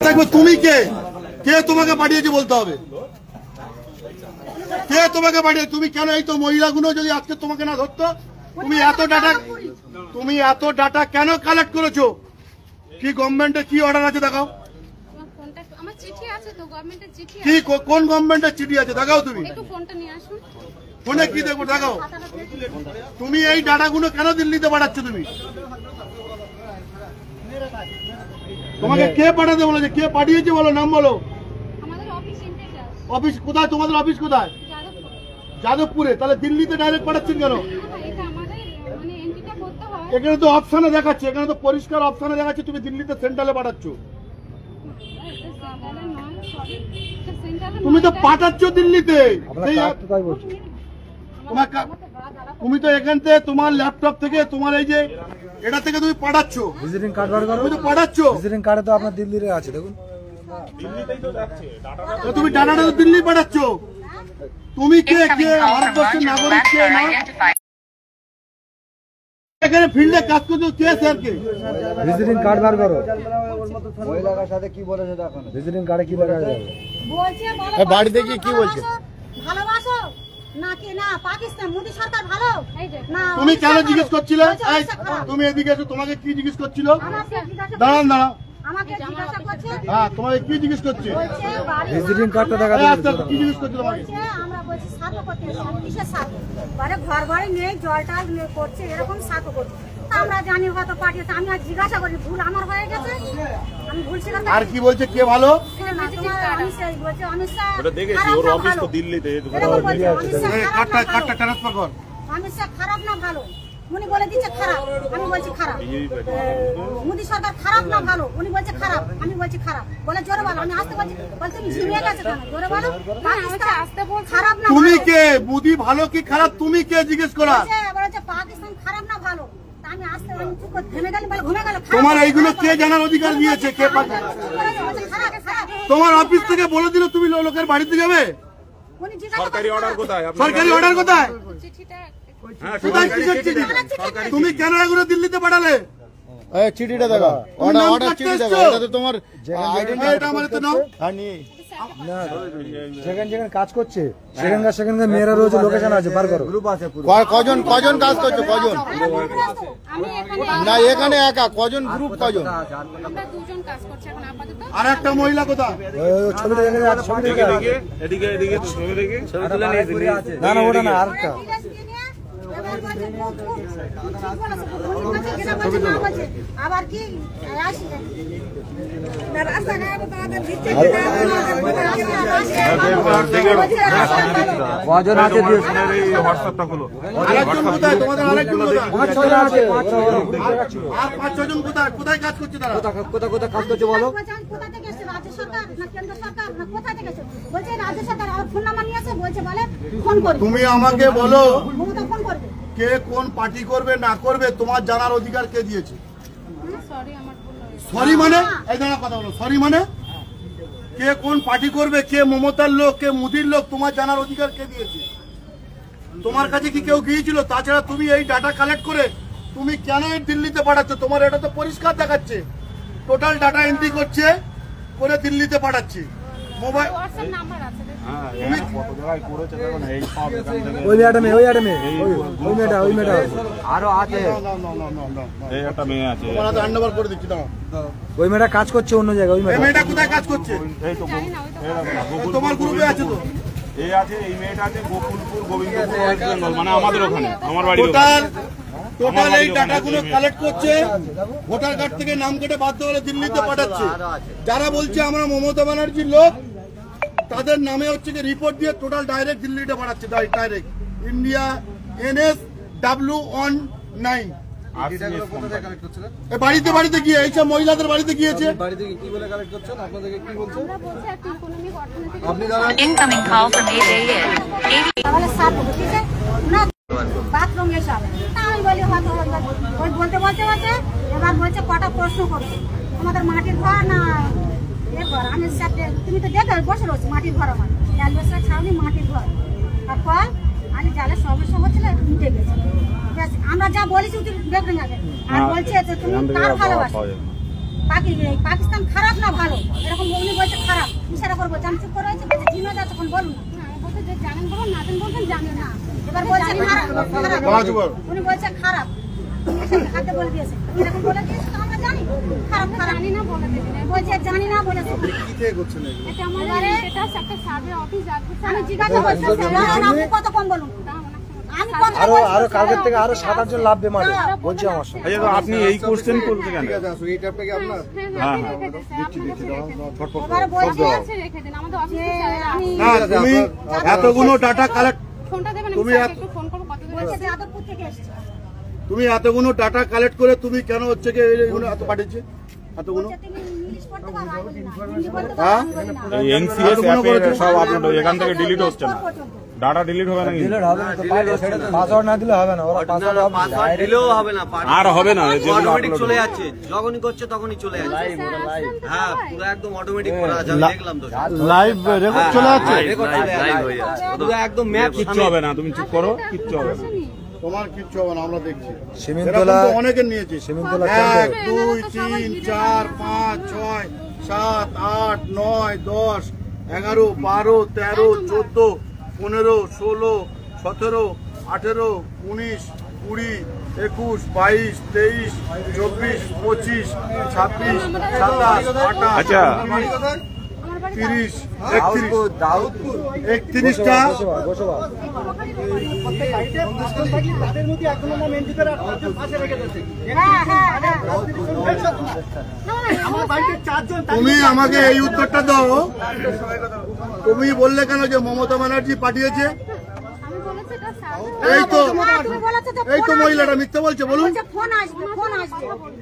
থাকবে তুমি কে কে তোমাকে পাঠিয়েছে বলতে হবে কে তোমাকে পাঠিয়েছে তুমি কেন এই তো মহিলাগুলো যদি আজকে তোমাকে না ধরতো তুমি এত ডাটা কেন কালেক্ট করেছো কি গভর্নমেন্টের কি অর্ডার আছে দেখাও আমার চিঠি আছে তো গভর্নমেন্টের চিঠি কি কোন গভর্নমেন্টের চিঠি আছে দেখাও তুমি একটু ফোনটা নিয়ে আসুন ফোনে কি দেখবো দেখাও তুমি এই ডাটাগুলো কেন দিল্লিতে পাঠাচ্ছ তুমি তোমাকে কে পাঠাতে বলেছে কে পাঠিয়েছে বলো নাম বলো আমাদের অফিস ইনচার্জ অফিস কোথায় তোমাদের অফিস কোথায় যাদবপুরে তাহলে দিল্লিতে ডাইরেক্ট পাঠাচ্ছেন কেন এটা আমাদের মানে এন্ট্রিটা করতে হয় এখানে তো অপশনে দেখাচ্ছে এখানে তো পরিষ্কার অপশনে দেখাচ্ছে তুমি দিল্লিতে সেন্ট্রালে পাঠাচ্ছ তুমি তো পাঠাচ্ছ দিল্লিতে তুমি তো এখান থেকে তোমার ল্যাপটপ থেকে তোমার এই যে এটা থেকে তুমি পাঠাচ্ছ ভিজিটিং কার্ড বার করো তুমি তো পাঠাচ্ছ ভিজিটিং কার্ডে তো আপনার দিল্লিতে আছে দেখুন তুমি ডাটাটা তো দিল্লি পাঠাচ্ছ তুমি কে কে ভারতবর্ষের নাগরিক কে না এখানে ফিল্ডে কাজ করছো কে স্যার কে ভিজিটিং কার্ড বার করো মহিলার সাথে কি বলেছে দেখো ভিজিটিং কার্ডে কি লেখা আছে বলছে বাড়িতে গিয়ে কি বলছে ভালোবাসো নাকি না পাকিস্তান মোদি সরকার ভালো না তুমি কেন জিজ্ঞেস করছিলে তুমি এদিকে এসো তোমাকে কি জিজ্ঞেস করছিল দাঁড়ান দাঁড়াও আমাকে জিজ্ঞাসা করছে হ্যাঁ তোমাকে কি জিজ্ঞেস করছে বলছে বাড়ি ভিজিটিং কার্ডটা দেখা আচ্ছা কি জিজ্ঞেস করছে তোমাকে বলছে আমরা বলছি সাথে করতে কিসের সাথে মানে ঘর বাড়ি নেই জলটা করছে এরকম সাথে করছে আমরা জানি হয়তো পাঠিয়েছে আমি আর জিজ্ঞাসা করি ভুল আমার হয়ে গেছে আমি ভুল ছিল আর কি বলছে কে ভালো ওটা দেখেছি ওর অফিস তো দিল্লিতে কার্ডটা ট্রান্সফার কর অমিত শাহ খারাপ না ভালো উনি বলে দিচ্ছে খারাপ আমি বলছি খারাপ মোদি সরকার খারাপ না ভালো উনি বলছে খারাপ আমি বলছি খারাপ বলে জোরে বলো আমি আসতে বলছি বলতে তুমি ঝিমিয়ে গেছে কেন জোরে বলো আসতে বল খারাপ না তুমি কে মোদি ভালো কি খারাপ তুমি কে জিজ্ঞেস করা বলেছে পাকিস্তান খারাপ না ভালো আমি আসতে আমি চুপ করে থেমে গেলাম বলে ঘুমে গেল তোমার এইগুলো কে জানার অধিকার দিয়েছে কে তোমার অফিস থেকে বলে দিল তুমি লোকের বাড়িতে যাবে সরকারি অর্ডার কোথায় সরকারি অর্ডার কোথায় চিঠিটা তুমি কেন এগুলো দিল্লিতে পাঠালে চিঠিটা দেখো অর্ডার চিঠি দেখো এটা তো তোমার এটা আমাদের তো নাও যেখানে কাজ করছে সেখানকার মেয়েরা রয়েছে লোকেশন আছে বার করো গ্রুপ আছে কজন কাজ করছে কজন না এখানে একা কজন গ্রুপ কজন আমরা দুজন কাজ করছি এখন আপাতত আর একটা মহিলা কোথায় ছবিটা দেখে যাচ্ছে ছবি দেখে এদিকে ছবি দেখে ছবি তুলে নিয়ে না না ওটা না আরেকটা আবার কি কজন আছে হোয়াটসঅ্যাপটা খোলো আরেকজন কোথায় তোমাদের আরেকজন কোথায় আর 5-6 জন কোথায় কোথায় কাজ করছে তারা কোথায় কাজ করছে বলো কোথা থেকে এসেছে রাজ্য সরকার না কেন্দ্র সরকার না কোথা থেকে এসেছে বলছে রাজ্য সরকার আর ফোন নাম্বার নিয়েছে বলছে বলে ফোন করবে তুমি আমাকে বলো মমতা ফোন করবে কে কোন পার্টি করবে না করবে তোমার জানার অধিকার কে দিয়েছে সরি আমার ভুল হয়েছে সরি মানে এই দাঁড়া কথা বলো সরি মানে কে কোন পার্টি করবে কে মমতার লোক কে মোদির লোক তোমার জানার অধিকার কে দিয়েছে তোমার কাছে কি কেউ গিয়েছিল তাছাড়া তুমি এই ডাটা কালেক্ট করে তুমি কেন এই দিল্লিতে পাঠাচ্ছ তোমার এটা তো পরিষ্কার দেখাচ্ছে টোটাল ডাটা এন্ট্রি করছে করে দিল্লিতে পাঠাচ্ছে মোবাইল হোয়াটসঅ্যাপ নাম্বার আছে ওই মেয়েটা আরো আছে এই একটা মেয়ে আছে তোমার তো হ্যান্ডওভার করে দিচ্ছি দাও ওই মেয়েটা কাজ করছে অন্য জায়গায় ওই এই মেয়েটা কোথায় কাজ করছে এই তো তোমার গ্রুপে আছে তো এই আছে এই মেয়েটা আছে গোকুলপুর গোবিন্দপুর ওয়েস্ট বেঙ্গল মানে আমাদের ওখানে আমার বাড়ি টোটাল এই ডাটাগুলো কালেক্ট করছে ভোটার কার্ড থেকে নাম কেটে বাধ্য হলে দিল্লিতে পাঠাচ্ছে যারা বলছে আমরা মমতা ব্যানার্জির লোক তাদের নামে হচ্ছে যে রিপোর্ট দিয়ে টোটাল ডাইরেক্ট দিল্লিতে পাঠাচ্ছে ডাইরেক্ট ইন্ডিয়া NS-W19 বাড়িতে বাড়িতে গিয়ে এইসব মহিলাদের বাড়িতে গিয়েছে বাথরুম এসব আমি বলি হয়তো ওই বলতে এবার বলছে কটা প্রশ্ন করছে আমাদের মাটির ঘর না এ ঘর আমি তুমি তো দেখো বসে রয়েছে মাটির ঘর আমার অ্যালবেস্টার ছাউনি মাটির ঘর আর কল আমি জালের সমস্যা হচ্ছিল মিটে গেছে আমরা যা বলেছি দেখবেন আর বলছে তুমি কার ভালোবাসো পাকিস্তান খারাপ না ভালো এরকম বলবো জান চুপ করে আছে বলছে জিমে যাচ্ছে কোন বলুন না, আমি বলতে যে জানেন বলুন, না জানেন বলবেন জানেন না। এবার বলছে খারাপ বাবা চুপ করো। উনি বলছে খারাপ হাতে বলে দিয়েছে এরকম বলে দিয়েছে তো আমরা জানি খারাপ খারাপ জানি না বলে দেবেন। বলছে জানি না বলেছে কি থেকে করছেন এগুলো? এটা আমাদের এটা একটা সার্ভে অফিস আছে। আমি জিজ্ঞাসা করছি আপনি কত কম বলুন আমি কত আরো কালকের থেকে আরো 7-8 জন লাভবে মাঠে বলছি আমার সঙ্গে। আচ্ছা, তো আপনি এই কোশ্চেন করতে কেন? ঠিক আছে, আসো, এই ট্যাপটা কি আপনার? হ্যাঁ, আপনি রেখে দিন, স্যার, আপনার কাছে রেখে দিন। ছটফট এবার করো। বলছে আছে রেখে দিন, আমাদের অফিসে আমি না, তুমি এতগুলো ডাটা কালেক্ট ফোনটা দেবেন, আমি তুমি স্যারকে এত- একটু ফোন করব কত বলছে যাদবপুর থেকে এসেছে তুমি এতগুলো ডাটা কালেক্ট করে তুমি কেন হচ্ছে কি এইগুলো এত পাঠিয়েছে এতগুলো? বলছে তুমি ইংলিশ পড়তে পারো আমি বলি না হিন্দি বলতে পারো হ্যাঁ? আমি বলি না এই এনসিএস অ্যাপে সব আপলোড এখান থেকে ডিলিট হচ্ছে না, ডাটা ডিলিট হবে না কিন্তু। দিলে হবে না তো পাসওয়ার্ড না দিলে হবে না, ওরা পাসওয়ার্ড পাসওয়ার্ড দিলেও হবে না, আর হবে না, যেগুলো অটোমেটিক upload চলে হবে। যাচ্ছে, যখনই করছে তখনই চলে যাচ্ছে। হ্যাঁ, পুরো একদম অটোমেটিক করা আছে, আমি দেখলাম তো। লাইভ রেকর্ড চলে যাচ্ছে। রেকর্ড চলে যাচ্ছে, পুরো একদম ম্যাপ কিচ্ছু হবে না, তুমি চুপ করো, কিচ্ছু হবে না। তোমার কিচ্ছু হবে না, আমরা দেখছি। সিমিনতলা এরকম তো অনেকের নিয়েছে। সিমিনতলা 1 2 3 4 5 6 7 8 9 10 11 12 13 14 15 16 17 18 19 20 21 22 23 24 25 26 27 28 আচ্ছা। 30 31টা বসে বল। হ্যাঁ হ্যাঁ হ্যাঁ তুমি আমাকে এই উত্তরটা দাও। তুমি বললে কেন যে মমতা ব্যানার্জি পাঠিয়েছে? আমি বলেছি এটা সার্ভে এই তো তুমি বলেছো যে এই তো মহিলাটা মিথ্যা বলছে, বলুন। বলছে ফোন আসবে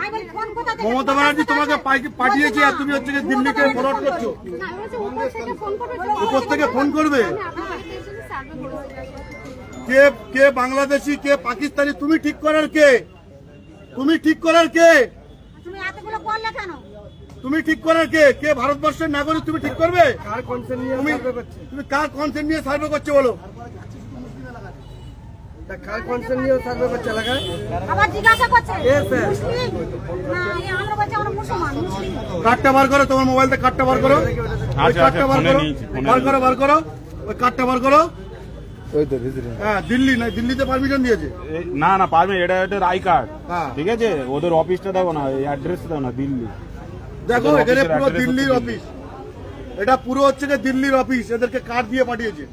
আমি বলি ফোন কোথা থেকে মমতা ব্যানার্জি তোমাকে পাঠিয়েছে আর তুমি হচ্ছে গিয়ে দিল্লিকে ফরওয়ার্ড করছো। না, আমি বলছি উপর থেকে ফোন করবে। উপর থেকে ফোন করবে। আমি আপনাকে এসে সার্ভে করেছি। কে কে বাংলাদেশি কে পাকিস্তানি তুমি ঠিক করার কে? তুমি ঠিক করার কে? তুমি এতগুলো করলে কেন তুমি ঠিক করার কে? কে ভারতবর্ষের নাগরিক তুমি ঠিক করবে? তুমি কার কনসেন্ট নিয়ে সার্ভে করছো বলো? আবার জিজ্ঞাসা করছে মুসলিম না আমরা বলছি আমরা মুসলমান মুসলিম কার্ডটা বার করো, তোমার মোবাইল থেকে কার্ডটা বার করো। ওই আচ্ছা, কার্ডটা বার ফোনে করো, নিয়েছি, ফোনে বার করো। ওই কার্ডটা বার করো। ওই তো ভিজিটিং হ্যাঁ, দিল্লি না, দিল্লিতে পারমিশন দিয়েছে। না না পারবে, এটা এটার আই কার্ড, হ্যাঁ। ঠিক আছে, ওদের অফিসটা দেখো না, এই অ্যাড্রেসটা দেখো না, দিল্লি। দেখো ওদের এখানে অফিসের পুরো address দিল্লির হচ্ছে অফিস, এটা পুরো হচ্ছে যে দিল্লির অফিস, এদেরকে কার্ড দিয়ে পাঠিয়েছে।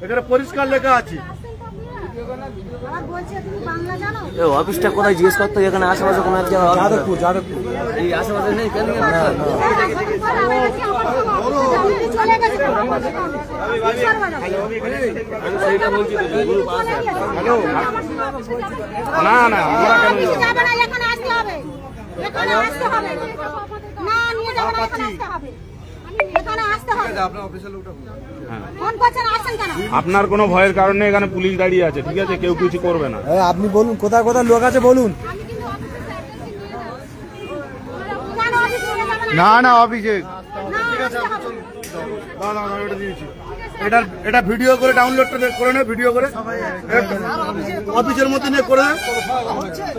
এখানে পরিষ্কার লেখা আছে। আবার বলছে তুমি বাংলা জানো অফিসটা কোথায় জিজ্ঞেস করতে, এখানে আশেপাশে কোনো এক জায়গায় যাদবপুর যাদবপুর এই আশেপাশে নেই কেন? চলে গেছে সেইটা বলছি তো, গ্রুপ আছে। না না, আমরা কেন যাবো? যাবে না এখানে আসতে হবে এখানে আসতে হবে না নিয়ে যাবে না এখানে আসতে হবে এখানে আসতে হবে ফোন করছেন আসেন কেন আপনার কোনো ভয়ের কারণে এখানে পুলিশ দাঁড়িয়ে আছে, ঠিক আছে, কেউ কিছু করবে না। আপনি বলুন কোথায় কোথায় লোক আছে বলুন। আমি কিন্তু অফিসের অ্যাড্রেস নিয়ে যাচ্ছি। কেন অফিসে নিয়ে যাবে না না অভিষেক না আসতে হবে না, এটা দিয়েছি। এটা ভিডিও করে ডাউনলোড করে নে, ভিডিও করে অফিসের মধ্যে নিয়ে করে নে।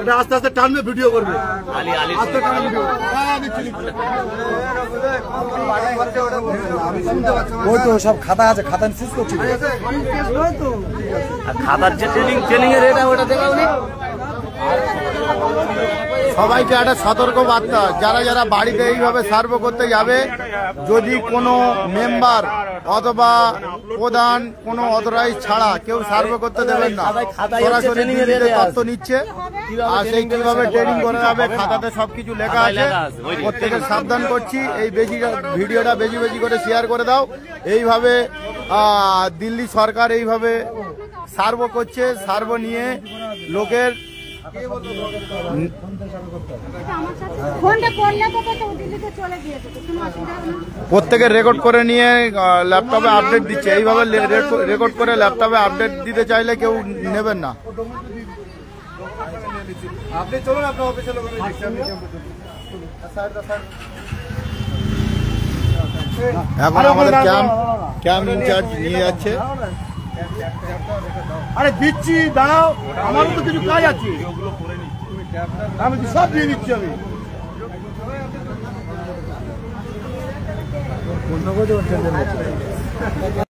এটা আস্তে আস্তে টানবে, ভিডিও করবে, আস্তে টানবে ভিডিও। হ্যাঁ, দিচ্ছি, দিচ্ছি। ওই তো সব খাতা আছে, খাতা শেষ করছি। খাতার যে ট্রেনিং এর রেট ওটা দেখাও নি। সবাইকে একটা সতর্ক বার্তা, যারা যারা বাড়িতে এইভাবে সার্ভে করতে যাবে, যদি কোনো মেম্বার অথবা প্রধান কোনো অথরাইজ ছাড়া কেউ সার্ভে করতে দেবেন না। সরাসরি দিল্লিতে তথ্য নিচ্ছে আর সেই কিভাবে ট্রেনিং করে যাবে খাতাতে সবকিছু লেখা আছে। প্রত্যেকের সাবধান করছি, এই ভিডিওটা বেশি বেশি করে শেয়ার করে দাও। এইভাবে দিল্লি সরকার এইভাবে সার্ভে করছে, সার্ভে নিয়ে লোকের ফোনটা করলে তো দিল্লিতে চলে গিয়েছে কোনো অসুবিধা হবে না প্রত্যেকের রেকর্ড করে নিয়ে ল্যাপটপে আপডেট দিচ্ছে। এইভাবে রেকর্ড করে ল্যাপটপে আপডেট দিতে চাইলে কেউ নেবেন না। আপনি চলুন, আপনার অফিসের লোক এখন আমাদের ক্যাম্প ইনচার্জ নিয়ে যাচ্ছে। আরে দিচ্ছি, দাঁড়াও, আমারও তো কিছু কাজ আছে, আমি সব দিয়ে দিচ্ছি। আমি অন্য কোথাও